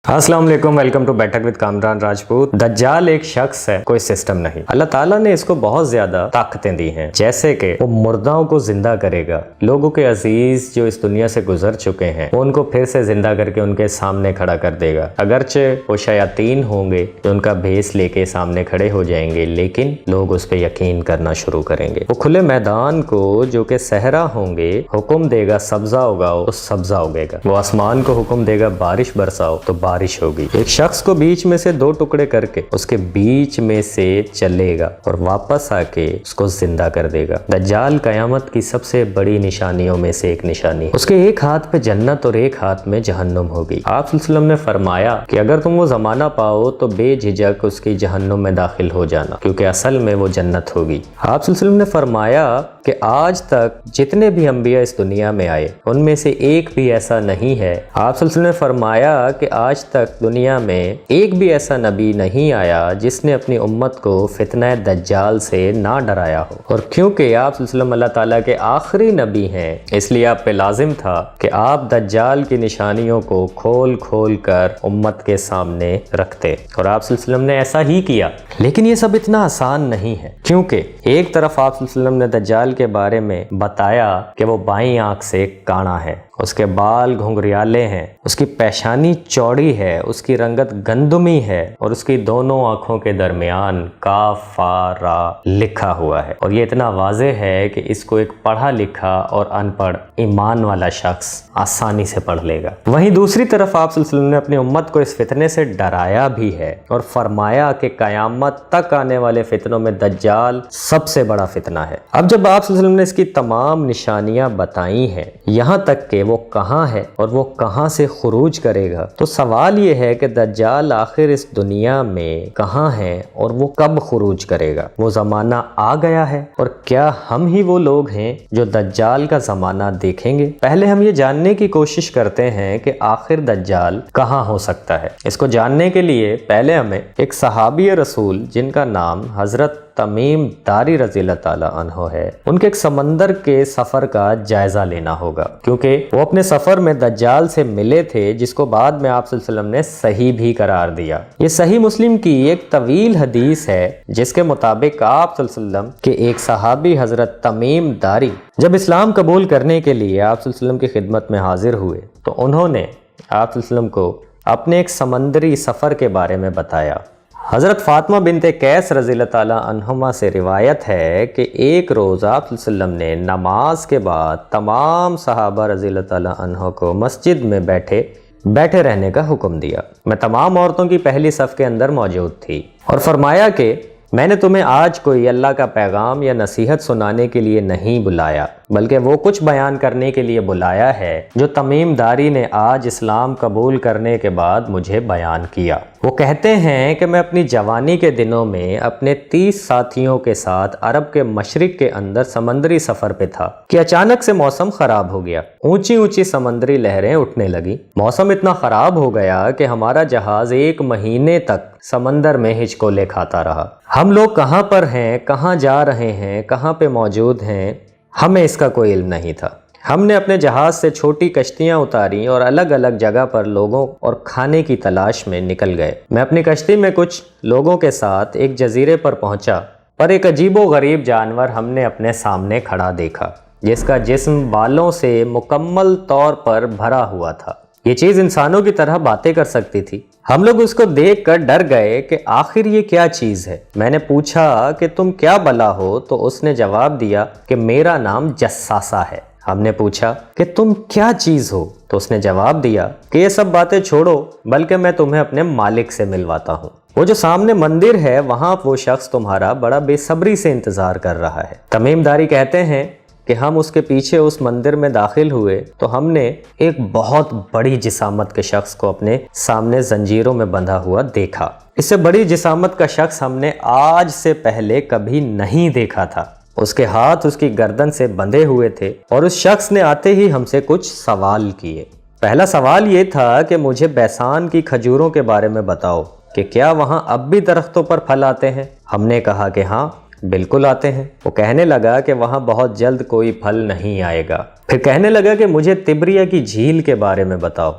अस्सलाम वालेकुम, welcome to बैठक विद कामरान राजपूत। दज्जाल एक शख्स है, कोई सिस्टम नहीं। अल्लाह ताला ने इसको बहुत ज्यादा ताकतें दी हैं, जैसे कि वो मुर्दाओं को जिंदा करेगा, लोगों के अजीज जो इस दुनिया से गुजर चुके हैं वो उनको फिर से जिंदा करके उनके सामने खड़ा कर देगा। अगरचे वो शयातीन होंगे जो उनका भेस लेके सामने खड़े हो जाएंगे, लेकिन लोग उस पर यकीन करना शुरू करेंगे। वो खुले मैदान को जो कि सहरा होंगे हुक्म देगा सब्जा उगाओ तो सब्जा उगेगा। वो आसमान को हुक्म देगा बारिश बरसाओ तो बारिश होगी। एक शख्स को बीच में से दो टुकड़े करके उसके बीच में से चलेगा और वापस आके उसको जिंदा कर देगा। दज्जाल कयामत की सबसे बड़ी निशानियों में से एक निशानी। उसके एक हाथ पे जन्नत और एक हाथ में जहन्नुम होगी। आप सल्लल्लाहु अलैहि वसल्लम ने फरमाया कि अगर तुम वो जमाना पाओ तो बेझिझक उसकी जहन्नुम में दाखिल हो जाना, क्योंकि असल में वो जन्नत होगी। आप सल्लल्लाहु अलैहि वसल्लम ने फरमाया कि आज तक जितने भी अंबिया इस दुनिया में आए उनमें से एक भी ऐसा नहीं है। आप सल्लल्लाहु अलैहि वसल्लम ने फरमाया कि आज तक दुनिया में एक भी ऐसा नबी नहीं आया जिसने अपनी उम्मत को फितना दज्जाल से ना डराया हो। और क्योंकि आप सल्लल्लाहु अलैहि वसल्लम अल्लाह ताला के आखिरी नबी हैं, इसलिए आप पे लाजिम था कि आप दज्जाल की निशानियों को खोल खोल कर उम्मत के सामने रखते, और आप सल्लल्लाहु अलैहि वसल्लम ने ऐसा ही किया। लेकिन ये सब इतना आसान नहीं है, क्योंकि एक तरफ आप सल्लल्लाहु अलैहि वसल्लम ने दज्जाल के बारे में बताया कि वो बाईं आंख से काना है, उसके बाल घुंघरियाले हैं, उसकी पेशानी चौड़ी है, उसकी रंगत गंदुमी है और उसकी दोनों आंखों के दरमियान काफ फा रा लिखा हुआ है। और ये इतना वाज़े है कि इसको एक पढ़ा लिखा और अनपढ़ ईमान वाला शख्स आसानी से पढ़ लेगा। वहीं दूसरी तरफ आप सल्लल्लाहु अलैहि वसल्लम ने अपनी उम्मत को इस फितने से डराया भी है और फरमाया कि कयामत तक आने वाले फितनों में दज्जाल सबसे बड़ा फितना है। अब जब आप सल्लल्लाहु अलैहि वसल्लम ने इसकी तमाम निशानियां बताई हैं, यहाँ तक के वो कहाँ है और वो कहाँ से खुरूज करेगा, तो सवाल ये है कि दज्जाल आखिर इस दुनिया में कहाँ है और वो कब खुरूज करेगा। वो जमाना आ गया है और क्या हम ही वो लोग हैं जो दज्जाल का जमाना देखेंगे? पहले हम ये जानने की कोशिश करते हैं कि आखिर दज्जाल कहाँ हो सकता है। इसको जानने के लिए पहले हमें एक सहाबी रसूल जिनका नाम हजरत तमीम दारी रज़ियल्लाहु ताला अन्हो है, उनके एक समंदर के सफर का जायजा लेना होगा, क्योंकि वो अपने सफर में दज्जाल से मिले थे, जिसको बाद में आप सल्लल्लाहु अलैहि वसल्लम ने सही भी करार दिया। ये सही मुस्लिम की एक तवील हदीस है, जिसके मुताबिक आप सल्लल्लाहु अलैहि वसल्लम के एक सहाबी हजरत तमीम दारी जब इस्लाम कबूल करने के लिए आप सल्लल्लाहु अलैहि वसल्लम की खिदमत में हाजिर हुए तो उन्होंने आप सल्लल्लाहु अलैहि वसल्लम को अपने एक समंदरी सफर के बारे में बताया। हज़रत फ़ातिमा बिनते कैस रज़ियल्लाहु ताला अन्हुमा से रिवायत है कि एक रोज़ आप सल्लल्लाहु अलैहि वसल्लम ने नमाज के बाद तमाम सहाबा रज़ियल्लाहु ताला अन्हो को मस्जिद में बैठे रहने का हुक्म दिया। मैं तमाम औरतों की पहली सफ़ के अंदर मौजूद थी और फरमाया कि मैंने तुम्हें आज कोई अल्लाह का पैगाम या नसीहत सुनाने के लिए नहीं बुलाया, बल्कि वो कुछ बयान करने के लिए बुलाया है जो तमीम दारी ने आज इस्लाम कबूल करने के बाद मुझे बयान किया। वो कहते हैं कि मैं अपनी जवानी के दिनों में अपने 30 साथियों के साथ अरब के मशरिक के अंदर समंदरी सफर पे था कि अचानक से मौसम खराब हो गया। ऊंची ऊंची समंदरी लहरें उठने लगी। मौसम इतना खराब हो गया कि हमारा जहाज 1 महीने तक समंदर में हिचकोले खाता रहा। हम लोग कहाँ पर हैं, कहाँ जा रहे हैं, कहाँ पे मौजूद हैं, हमें इसका कोई इल्म नहीं था। हमने अपने जहाज से छोटी कश्तियां उतारी और अलग अलग जगह पर लोगों और खाने की तलाश में निकल गए। मैं अपनी कश्ती में कुछ लोगों के साथ एक जजीरे पर पहुंचा, पर एक अजीबो गरीब जानवर हमने अपने सामने खड़ा देखा, जिसका जिस्म बालों से मुकम्मल तौर पर भरा हुआ था। ये चीज़ इंसानों की तरह बातें कर सकती थी। हम लोग उसको देखकर डर गए कि आखिर ये क्या चीज़ है। मैंने पूछा कि तुम क्या बला हो, तो उसने जवाब दिया कि मेरा नाम जस्सासा है। हमने पूछा कि तुम क्या चीज़ हो, तो उसने जवाब दिया कि ये सब बातें छोड़ो, बल्कि मैं तुम्हें अपने मालिक से मिलवाता हूँ। वो जो सामने मंदिर है वहाँ वो शख्स तुम्हारा बड़ा बेसब्री से इंतज़ार कर रहा है। तमीम दारी कहते हैं कि हम उसके पीछे उस मंदिर में दाखिल हुए तो हमने एक बहुत बड़ी जिसामत के शख्स को अपने सामने जंजीरों में बंधा हुआ देखा। इससे बड़ी जिसामत का शख्स हमने आज से पहले कभी नहीं देखा था। उसके हाथ उसकी गर्दन से बंधे हुए थे और उस शख्स ने आते ही हमसे कुछ सवाल किए। पहला सवाल ये था कि मुझे बैसान की खजूरों के बारे में बताओ कि क्या वहाँ अब भी दरख्तों पर फल आते हैं। हमने कहा कि हाँ, बिल्कुल आते हैं। वो कहने लगा कि वहाँ बहुत जल्द कोई फल नहीं आएगा। फिर कहने लगा कि मुझे तिब्रिया की झील के बारे में बताओ।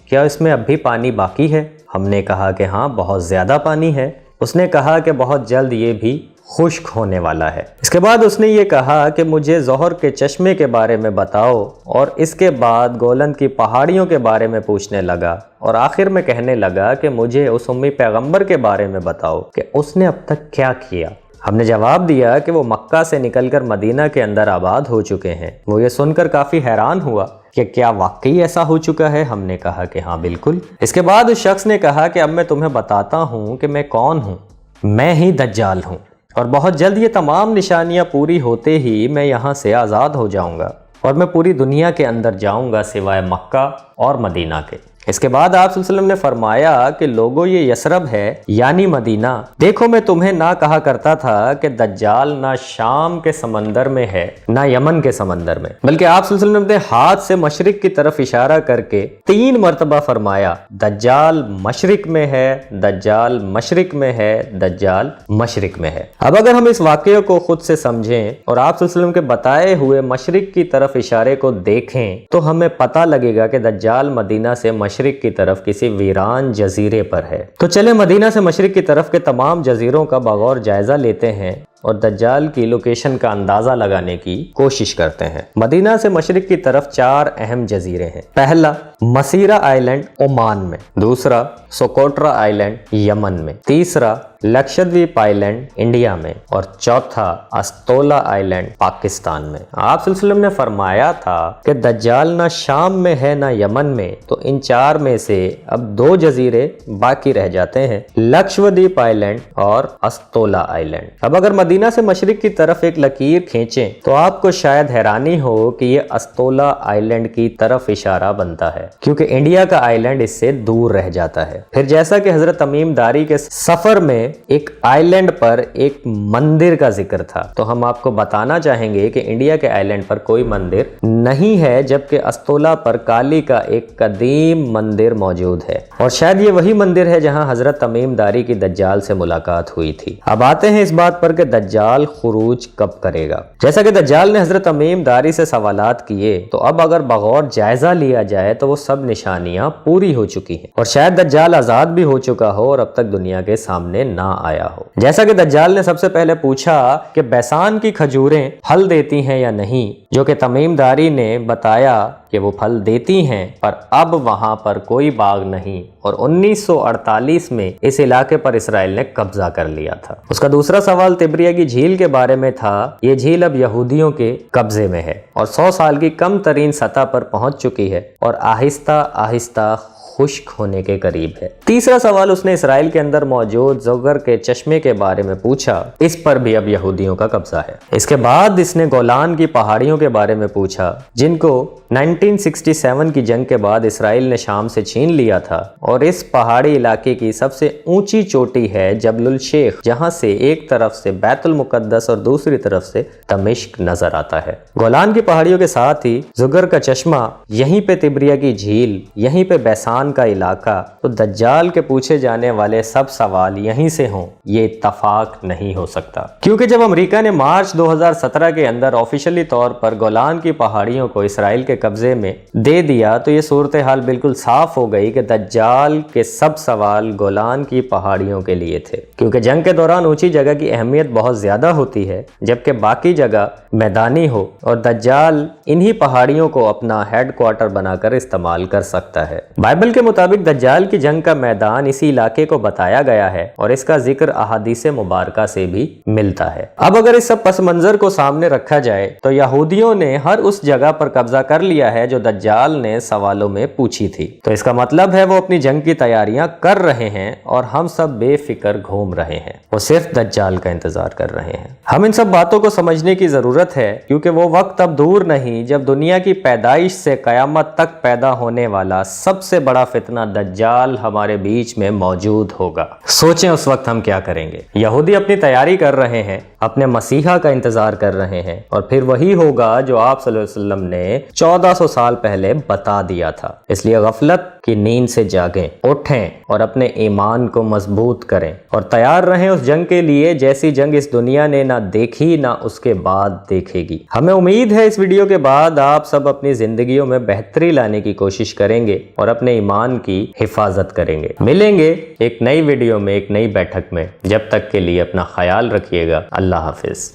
کیا اس میں اب بھی پانی باقی ہے؟ ہم نے کہا کہ ہاں بہت زیادہ پانی ہے۔ اس نے کہا کہ بہت جلد یہ بھی خشک ہونے والا ہے۔ اس کے بعد اس نے یہ کہا کہ مجھے زہر کے چشمے کے بارے میں بتاؤ، اور اس کے بعد گولند کی پہاڑیوں کے بارے میں پوچھنے لگا، اور آخر میں کہنے لگا کہ مجھے اس امی پیغمبر کے بارے میں بتاؤ کہ اس نے اب تک کیا کیا۔ ہم نے جواب دیا کہ وہ مکہ سے نکل کر مدینہ کے اندر آباد ہو چکے ہیں۔ وہ یہ سن کر کافی حیران ہوا کہ کیا واقعی ایسا ہو چکا ہے؟ ہم نے کہا کہ ہاں بالکل۔ اس کے بعد اس شخص نے کہا کہ اب میں تمہیں بتاتا ہوں کہ میں کون ہوں۔ میں ہی دجال ہوں، اور بہت جلد یہ تمام نشانیاں پوری ہوتے ہی میں یہاں سے آزاد ہو جاؤں گا، اور میں پوری دنیا کے اندر جاؤں گا سوائے مکہ اور مدینہ کے۔ اس کے بعد آپ صلی اللہ علیہ وسلم نے فرمایا کہ لوگوں یہ یثرب ہے یعنی مدینہ، دیکھو میں تمہیں نہ کہا کرتا تھا کہ دجال نہ شام کے سمندر میں ہے نہ یمن کے سمندر میں، بلکہ آپ صلی اللہ علیہ وسلم نے ہاتھ سے مشرق کی طرف اشارہ کر کے 3 مرتبہ فرمایا دجال مشرق میں ہے، دجال مشرق میں ہے، دجال مشرق میں ہے۔ اب اگر ہم اس واقعے کو خود سے سمجھیں اور آپ صلی اللہ علیہ وسلم کے بتائے ہوئے مشرق کی طرف اشارے کو دیکھیں تو ہمیں پتہ لگے گا کہ دجال مدینہ سے مشرق کی طرف کسی ویران جزیرے پر ہے۔ تو چلے مدینہ سے مشرق کی طرف کے تمام جزیروں کا بغور جائزہ لیتے ہیں اور دجال کی لوکیشن کا اندازہ لگانے کی کوشش کرتے ہیں۔ مدینہ سے مشرق کی طرف 4 اہم جزیرے ہیں۔ پہلا مسیرہ آئلینڈ عمان میں، دوسرا سوکوٹرا آئلینڈ یمن میں، تیسرا لکشدویپ آئلینڈ انڈیا میں، اور چوتھا استولا آئلینڈ پاکستان میں۔ آپ صلی اللہ علیہ وسلم نے فرمایا تھا کہ دجال نہ شام میں ہے نہ یمن میں، تو ان 4 میں سے اب 2 جزیرے باقی رہ جاتے ہیں، لکشدویپ آئلینڈ اور استولا آئلینڈ۔ اب اگر مدینہ سے مشرق کی طرف ایک لکیر کھینچیں تو آپ کو شاید حیرانی ہو کہ یہ استولا آئلینڈ کی طرف اشارہ بنتا ہے، کیونکہ انڈیا کا آئلینڈ اس سے دور رہ جاتا ہے۔ پھر جیسا کہ حضرت تمیم داری کے سفر میں ایک آئلینڈ پر ایک مندر کا ذکر تھا، تو ہم آپ کو بتانا چاہیں گے کہ انڈیا کے آئلینڈ پر کوئی مندر نہیں ہے، جبکہ استولا پر کالی کا ایک قدیم مندر موجود ہے، اور شاید یہ وہی مندر ہے جہاں حضرت تمیم داری کی دجال سے ملاقات ہوئی تھی۔ اب آتے ہیں اس بات پر کہ دجال خروج کب کرے گا۔ جیسا کہ دجال نے حضرت تمیم داری سے سوالات کیے، تو اب اگر بغور جائزہ لیا جائے تو وہ سب نشانیاں پوری ہو چکی ہیں، اور شاید دجال آزاد بھی ہو چکا ہو اور اب تک دنیا کے سامنے نہ آیا ہو۔ جیسا کہ دجال نے سب سے پہلے پوچھا کہ بیسان کی کھجوریں پھل دیتی ہیں یا نہیں، جو کہ تمیم داری نے بتایا کہ وہ پھل دیتی ہیں، پر اب وہاں پر کوئی باغ نہیں، اور 1948 میں اس علاقے پر اسرائیل نے قبضہ کر لیا تھا۔ اس کا دوسرا سوال تبریہ کی جھیل کے بارے میں تھا۔ یہ جھیل اب یہودیوں کے قبضے میں ہے اور 100 سال کی کم ترین سطح پر پہنچ چکی ہے اور آہستہ آہستہ خشک ہونے کے قریب ہے۔ تیسرا سوال اس نے اسرائیل کے اندر موجود زوگر کے چشمے کے بارے میں پوچھا، اس پر بھی اب یہودیوں کا قبضہ ہے۔ اس کے بعد اس نے گولان کی پہاڑیوں کے بارے میں پوچھا، جن کو 1967 کی جنگ کے بعد اسرائیل نے شام سے چھین لیا تھا، اور اس پہاڑی علاقے کی سب سے اونچی چوٹی ہے جبل الشیخ، جہاں سے ایک طرف سے بیت المقدس اور دوسری طرف سے دمشق نظر آتا ہے۔ گولان کی پہاڑیوں کے ساتھ ہی زگر کا چشمہ، یہیں پہ تبریہ کی جھیل، یہیں پہ بیسان کا علاقہ، تو دجال کے پوچھے جانے والے سب سوال یہیں سے ہوں، یہ اتفاق نہیں ہو سکتا، کیونکہ جب امریکہ نے مارچ 2017 کے اندر آفیشلی طور پر گولان کی پہاڑیوں کو اسرائیل کے قبضے میں دے دیا، تو یہ صورتحال بالکل صاف ہو گئی کہ دجال کے سب سوال گولان کی پہاڑیوں کے لیے تھے، کیونکہ جنگ کے دوران اونچی جگہ کی اہمیت بہت زیادہ ہوتی ہے جبکہ باقی جگہ میدانی ہو، اور دجال انہی پہاڑیوں کو اپنا ہیڈ کوارٹر بنا کر استعمال کر سکتا ہے۔ بائبل کے مطابق دجال کی جنگ کا میدان اسی علاقے کو بتایا گیا ہے، اور اس کا ذکر احادیث مبارکہ سے بھی ملتا ہے۔ اب اگر اس سب پس منظر کو سامنے رکھا جائے تو یہودیوں نے ہر اس جگہ پر قبضہ کر لیا ہے جو دجال نے سوالوں میں پوچھی تھی، تو اس کا مطلب ہے وہ اپنی جنگ کی تیاریاں کر رہے ہیں اور ہم سب بے فکر گھوم رہے ہیں، وہ صرف دجال کا انتظار کر رہے ہیں۔ ہم ان سب باتوں کو سمجھنے کی ضرورت ہے، کیونکہ وہ وقت اب دور نہیں جب دنیا کی پیدائش سے قیامت تک پیدا ہونے والا سب سے بڑا فتنہ دجال ہمارے بیچ میں موجود ہوگا۔ سوچیں اس وقت ہم کیا کریں گے۔ یہودی اپنی تیاری کر رہے ہیں، اپنے مسیحا کا انتظار کر رہے ہیں، اور پھر وہی ہوگا جو آپ صلی اللہ علیہ وسلم نے 1400 سال پہلے بتا دیا تھا۔ اس لیے غفلت کی نیند سے جاگیں، اٹھیں اور اپنے ایمان کو مضبوط کریں، اور تیار رہیں اس جنگ کے لیے جیسی جنگ اس دنیا نے نہ دیکھی نہ اس کے بعد دیکھے گی۔ ہمیں امید ہے اس ویڈیو کے بعد آپ سب اپنی زندگیوں میں بہتری لانے کی کوشش کریں گے اور اپنے ایمان قرآن کی حفاظت کریں گے۔ ملیں گے ایک نئی ویڈیو میں، ایک نئی بیٹھک میں، جب تک کے لیے اپنا خیال رکھیے گا۔ اللہ حافظ۔